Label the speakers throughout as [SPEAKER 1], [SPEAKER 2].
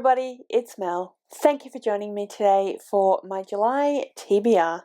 [SPEAKER 1] everybody, it's Mel. Thank you for joining me today for my July TBR.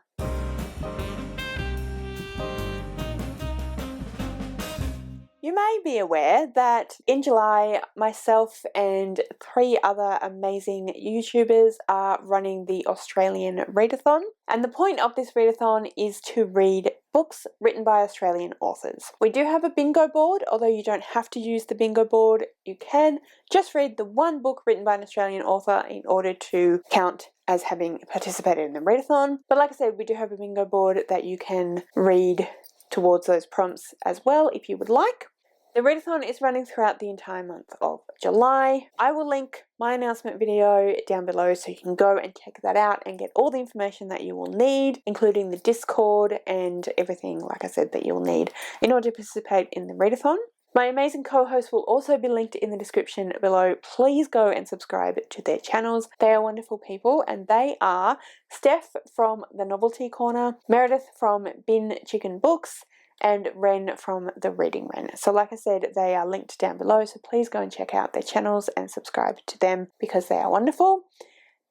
[SPEAKER 1] You may be aware that in July, myself and 3 other amazing YouTubers are running the Australian Readathon. And the point of this Readathon is to read books written by Australian authors. We do have a bingo board, although you don't have to use the bingo board. You can just read the one book written by an Australian author in order to count as having participated in the Readathon. But like I said, we do have a bingo board that you can read towards those prompts as well if you would like. The Readathon is running throughout the entire month of July. I will link my announcement video down below so you can go and check that out and get all the information that you will need, including the Discord and everything, like I said, that you'll need in order to participate in the Readathon. My amazing co-hosts will also be linked in the description below. Please go and subscribe to their channels. They are wonderful people, and they are Steph from The Novelty Corner, Meredith from Bin Chicken Books, and Ren from The Reading Ren. So like I said, they are linked down below, so please go and check out their channels and subscribe to them because they are wonderful.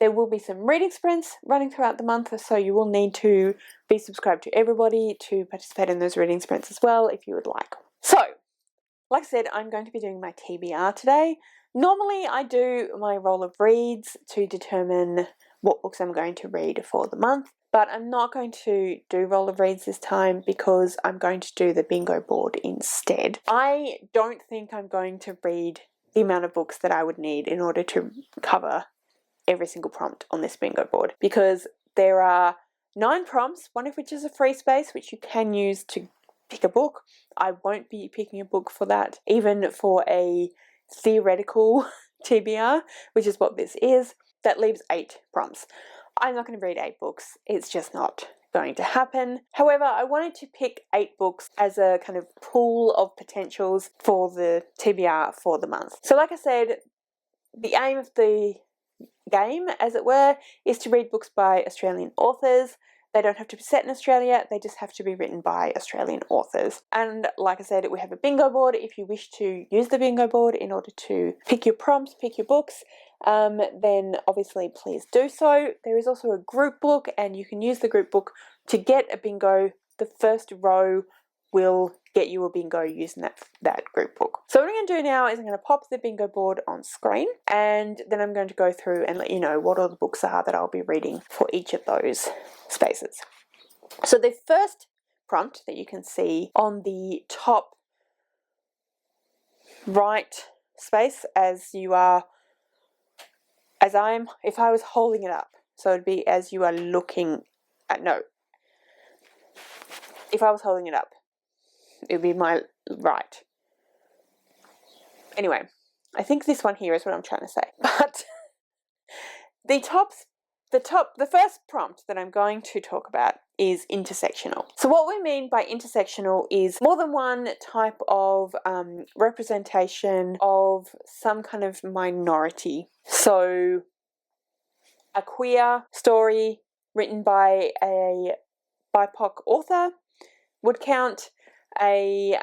[SPEAKER 1] There will be some reading sprints running throughout the month, so you will need to be subscribed to everybody to participate in those reading sprints as well if you would like. So, like I said, I'm going to be doing my TBR today. Normally I do my roll of reads to determine what books I'm going to read for the month, but I'm not going to do roll of reads this time because I'm going to do the bingo board instead. I don't think I'm going to read the amount of books that I would need in order to cover every single prompt on this bingo board, because there are 9 prompts, one of which is a free space which you can use to pick a book. I won't be picking a book for that, even for a theoretical TBR, which is what this is. That leaves 8 prompts. I'm not going to read 8 books. It's just not going to happen. However, I wanted to pick 8 books as a kind of pool of potentials for the TBR for the month. So like I said, the aim of the game, as it were, is to read books by Australian authors. They don't have to be set in Australia, they just have to be written by Australian authors. And like I said, we have a bingo board if you wish to use the bingo board in order to pick your prompts, pick your books, then obviously please do so. There is also a group book, and you can use the group book to get a bingo. The first row will get you a bingo using that group book. So what I'm going to do now is I'm going to pop the bingo board on screen, and then I'm going to go through and let you know what all the books are that I'll be reading for each of those spaces. So the first prompt that you can see on the top right space if I was holding it up, so it'd be as you are looking at, if I was holding it up, it would be my right. Anyway, I think this one here is what I'm trying to say. But the first prompt that I'm going to talk about is intersectional. So what we mean by intersectional is more than one type of representation of some kind of minority. So a queer story written by a BIPOC author would count. A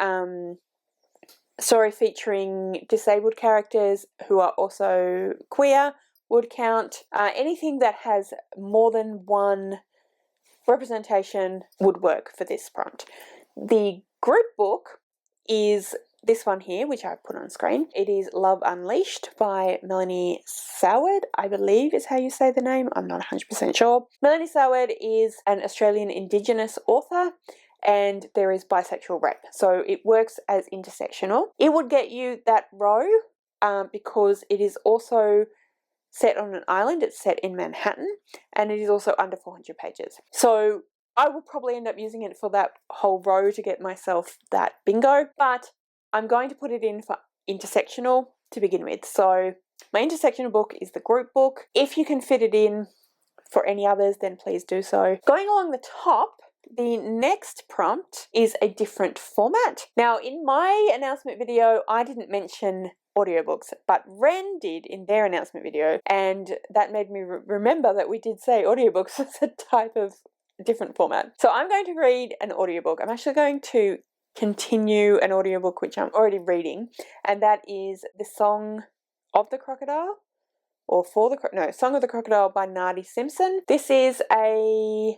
[SPEAKER 1] story featuring disabled characters who are also queer would count. Anything that has more than one representation would work for this prompt. The group book is this one here, which I've put on screen. It is Love Unleashed by Melanie Soward, I believe is how you say the name. I'm not 100% sure. Melanie Soward is an Australian Indigenous author, and there is bisexual rep, so it works as intersectional. It would get you that row because it is also set on an island. It's set in Manhattan, and it is also under 400 pages. So I will probably end up using it for that whole row to get myself that bingo, but I'm going to put it in for intersectional to begin with. So my intersectional book is the group book. If you can fit it in for any others, then please do so. Going along the top, the next prompt is a different format. Now, in my announcement video, I didn't mention audiobooks, but Ren did in their announcement video, and that made me remember that we did say audiobooks was a type of different format. So I'm going to read an audiobook. I'm actually going to continue an audiobook which I'm already reading, and that is The Song of the Crocodile, or Song of the Crocodile by Nardi Simpson. This is a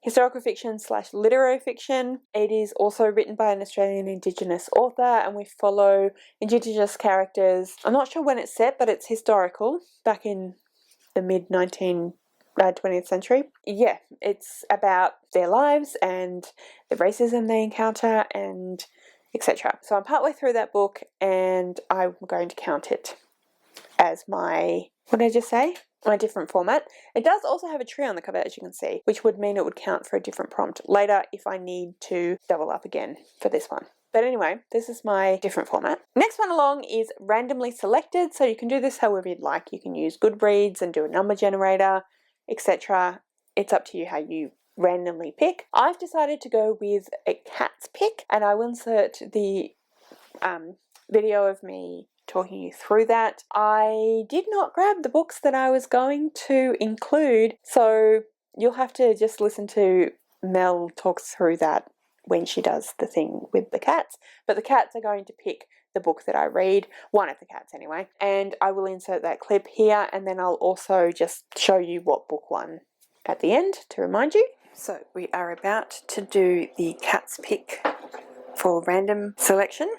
[SPEAKER 1] historical fiction / literary fiction. It is also written by an Australian Indigenous author, and we follow Indigenous characters. I'm not sure when it's set, but it's historical, back in the mid-20th century. Yeah, it's about their lives and the racism they encounter and etc. So I'm partway through that book, and I'm going to count it as my, what did I just say? My different format. It does also have a tree on the cover, as you can see, which would mean it would count for a different prompt later if I need to double up again for this one. But anyway, this is my different format. Next one along is randomly selected, so you can do this however you'd like. You can use Goodreads and do a number generator, etc. It's up to you how you randomly pick. I've decided to go with a cat's pick, and I will insert the video of me talking you through that. I did not grab the books that I was going to include, so you'll have to just listen to Mel talk through that when she does the thing with the cats. But the cats are going to pick the book that I read, one of the cats anyway, and I will insert that clip here, and then I'll also just show you what book won at the end to remind you. So we are about to do the cat's pick for random selection.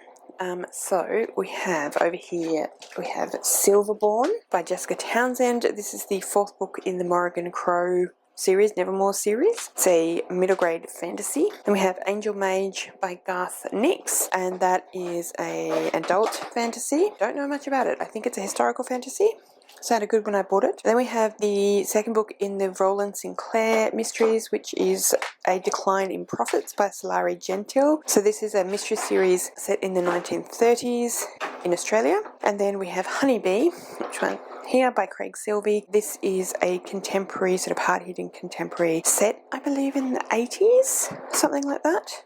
[SPEAKER 1] So we have over here, we have Silverborn by Jessica Townsend. This is the 4th book in the Morrigan Crow series, Nevermore series. It's a middle grade fantasy. And we have Angel Mage by Garth Nix, and that is an adult fantasy. Don't know much about it. I think it's a historical fantasy. Sounded good when I bought it. Then we have the 2nd book in the Roland Sinclair mysteries, which is A Decline in Profits by Solari Gentile. So this is a mystery series set in the 1930s in Australia. And then we have Honeybee, which one here by Craig Silvey. This is a contemporary, sort of hard-hitting contemporary set, I believe in the 80s, something like that.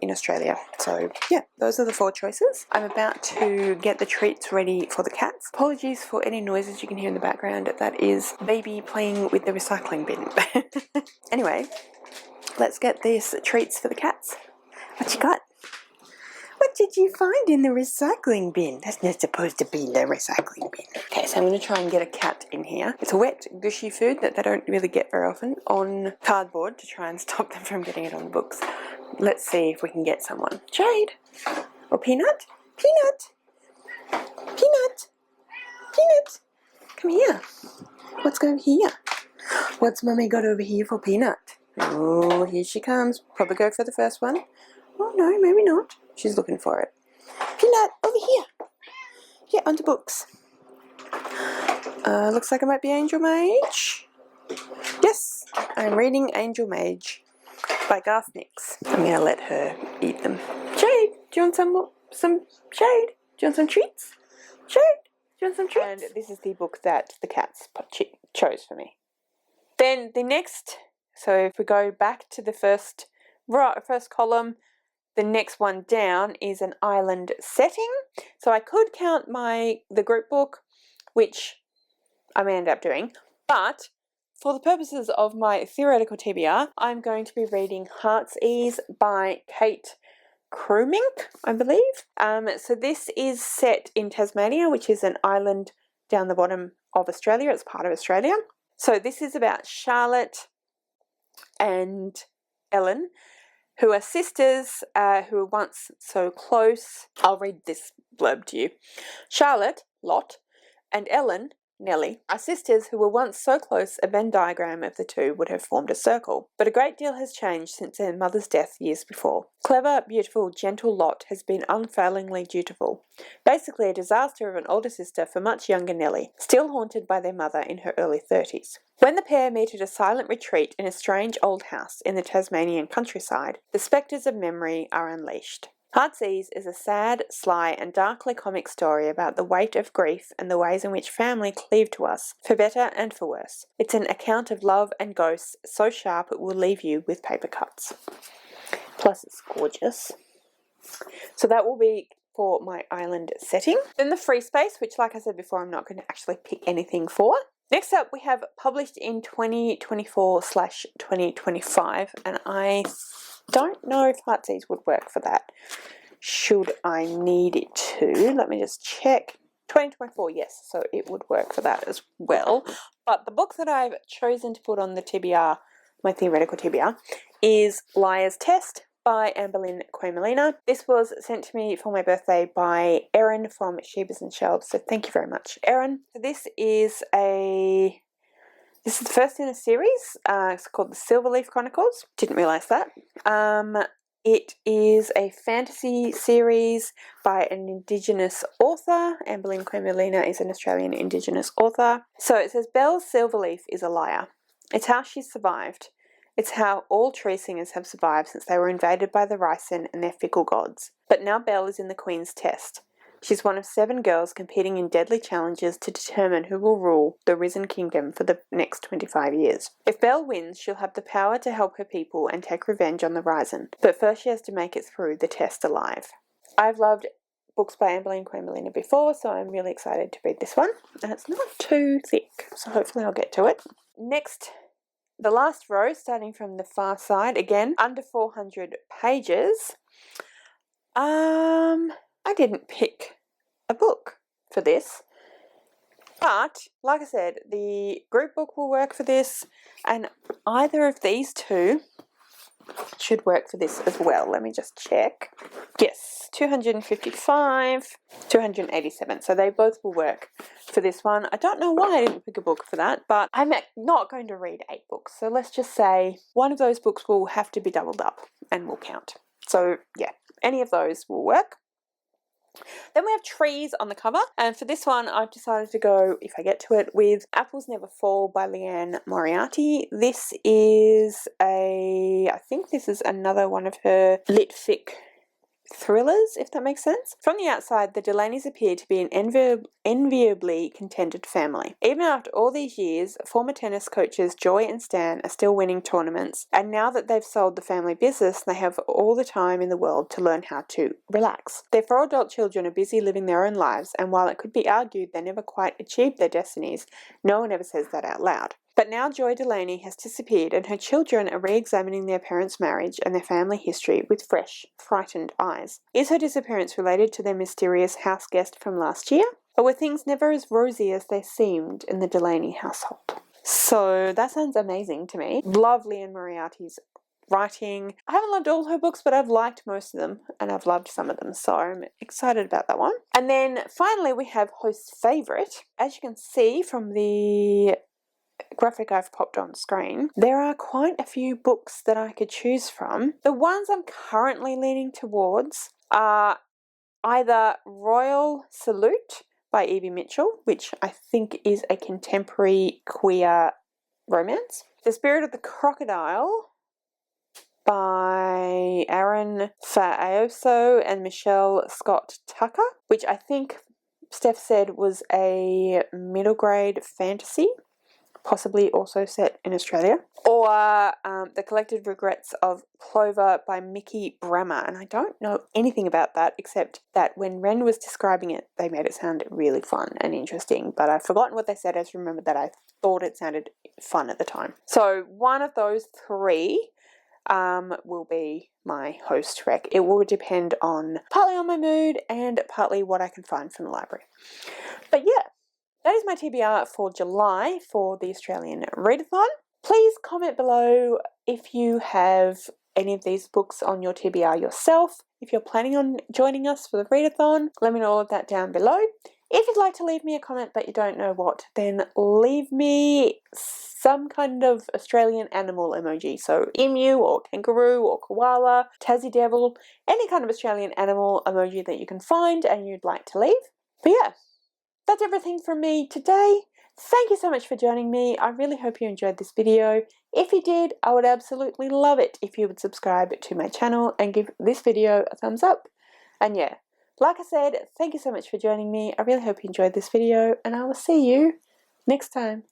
[SPEAKER 1] In Australia. So yeah, those are the 4 choices. I'm about to get the treats ready for the cats. Apologies for any noises you can hear in the background. That is baby playing with the recycling bin. Anyway, let's get these treats for the cats. What you got? What did you find in the recycling bin? That's not supposed to be in the recycling bin. Okay, so I'm going to try and get a cat in here. It's wet, gushy food that they don't really get very often on cardboard to try and stop them from getting it on the books. Let's see if we can get someone. Jade! Or Peanut? Peanut! Peanut! Peanut! Come here. What's over here? What's Mummy got over here for Peanut? Oh, here she comes. Probably go for the first one. Oh no, maybe not. She's looking for it. Peanut, over here. Yeah, onto books. Looks like it might be Angel Mage. Yes, I'm reading Angel Mage by Garth Nix. I'm going to let her eat them. Jade, do you want some Jade? Do you want some treats? Jade, do you want some treats? And this is the book that the cats chose for me. Then the next, so if we go back to the first column, the next one down is an island setting. So I could count the group book, which I may end up doing, but for the purposes of my theoretical TBR, I'm going to be reading Heart's Ease by Kate Krumink, I believe. So this is set in Tasmania, which is an island down the bottom of Australia. It's part of Australia. So this is about Charlotte and Ellen, who are sisters who were once so close. I'll read this blurb to you. Charlotte, Lot, and Ellen, Nellie, are sisters who were once so close a Venn diagram of the two would have formed a circle. But a great deal has changed since their mother's death years before. Clever, beautiful, gentle Lot has been unfailingly dutiful. Basically a disaster of an older sister for much younger Nellie, still haunted by their mother in her early 30s. When the pair meet at a silent retreat in a strange old house in the Tasmanian countryside, the spectres of memory are unleashed. Heart's Ease is a sad, sly, and darkly comic story about the weight of grief and the ways in which family cleave to us, for better and for worse. It's an account of love and ghosts so sharp it will leave you with paper cuts. Plus it's gorgeous. So that will be for my island setting. Then the free space, which like I said before, I'm not going to actually pick anything for. Next up, we have published in 2024/2025, and I don't know if Heart's Ease would work for that, should I need it to. Let me just check. 2024, yes, so it would work for that as well. But the book that I've chosen to put on the TBR, my theoretical TBR, is Liar's Test by Amberlynn Quamelina. This was sent to me for my birthday by Erin from Shebas and Shelves, so thank you very much, Erin. So this is the first in a series. It's called The Silverleaf Chronicles. Didn't realise that. It is a fantasy series by an Indigenous author. Amberlynn Quamelina is an Australian Indigenous author. So it says, Belle Silverleaf is a liar. It's how she survived. It's how all tree singers have survived since they were invaded by the Ricin and their fickle gods. But now Belle is in the Queen's test. She's one of 7 girls competing in deadly challenges to determine who will rule the Risen Kingdom for the next 25 years. If Belle wins, she'll have the power to help her people and take revenge on the Risen. But first she has to make it through the test alive. I've loved books by Amberlynn Quamelina before, so I'm really excited to read this one. And it's not too thick, so hopefully I'll get to it. Next, the last row, starting from the far side, again, under 400 pages. I didn't pick a book for this, but like I said, the group book will work for this, and either of these two should work for this as well. Let me just check. Yes, 255, 287. So they both will work for this one. I don't know why I didn't pick a book for that, but I'm not going to read 8 books. So let's just say one of those books will have to be doubled up and will count. So yeah, any of those will work. Then we have trees on the cover, and for this one I've decided to go, if I get to it, with Apples Never Fall by Leanne Moriarty. This is I think this is another one of her lit fic thrillers, if that makes sense. From the outside, the Delaney's appear to be an enviably contented family. Even after all these years, former tennis coaches Joy and Stan are still winning tournaments, and now that they've sold the family business, they have all the time in the world to learn how to relax. Their 4 adult children are busy living their own lives, and while it could be argued they never quite achieved their destinies, no one ever says that out loud. But now Joy Delaney has disappeared, and her children are re-examining their parents' marriage and their family history with fresh, frightened eyes. Is her disappearance related to their mysterious house guest from last year? Or were things never as rosy as they seemed in the Delaney household? So that sounds amazing to me. Love Leanne Moriarty's writing. I haven't loved all her books, but I've liked most of them, and I've loved some of them, so I'm excited about that one. And then finally we have Host's Favourite. As you can see from the graphic I've popped on screen, there are quite a few books that I could choose from. The ones I'm currently leaning towards are either Royal Salute by Evie Mitchell, which I think is a contemporary queer romance. The Spirit of the Crocodile by Aaron Fa'aoso and Michelle Scott Tucker, which I think Steph said was a middle grade fantasy, possibly also set in Australia. Or The Collected Regrets of Clover by Mickey Brammer. And I don't know anything about that, except that when Ren was describing it, they made it sound really fun and interesting. But I've forgotten what they said. I just remembered that I thought it sounded fun at the time. So one of those 3 will be my host rec. It will depend partly on my mood and partly what I can find from the library. But yeah, that is my TBR for July for the Australian Readathon. Please comment below if you have any of these books on your TBR yourself. If you're planning on joining us for the Readathon, let me know all of that down below. If you'd like to leave me a comment but you don't know what, then leave me some kind of Australian animal emoji. So emu or kangaroo or koala, Tassie devil, any kind of Australian animal emoji that you can find and you'd like to leave. But yeah, that's everything from me today. Thank you so much for joining me. I really hope you enjoyed this video. If you did, I would absolutely love it if you would subscribe to my channel and give this video a thumbs up. And yeah, like I said, thank you so much for joining me. I really hope you enjoyed this video, and I will see you next time.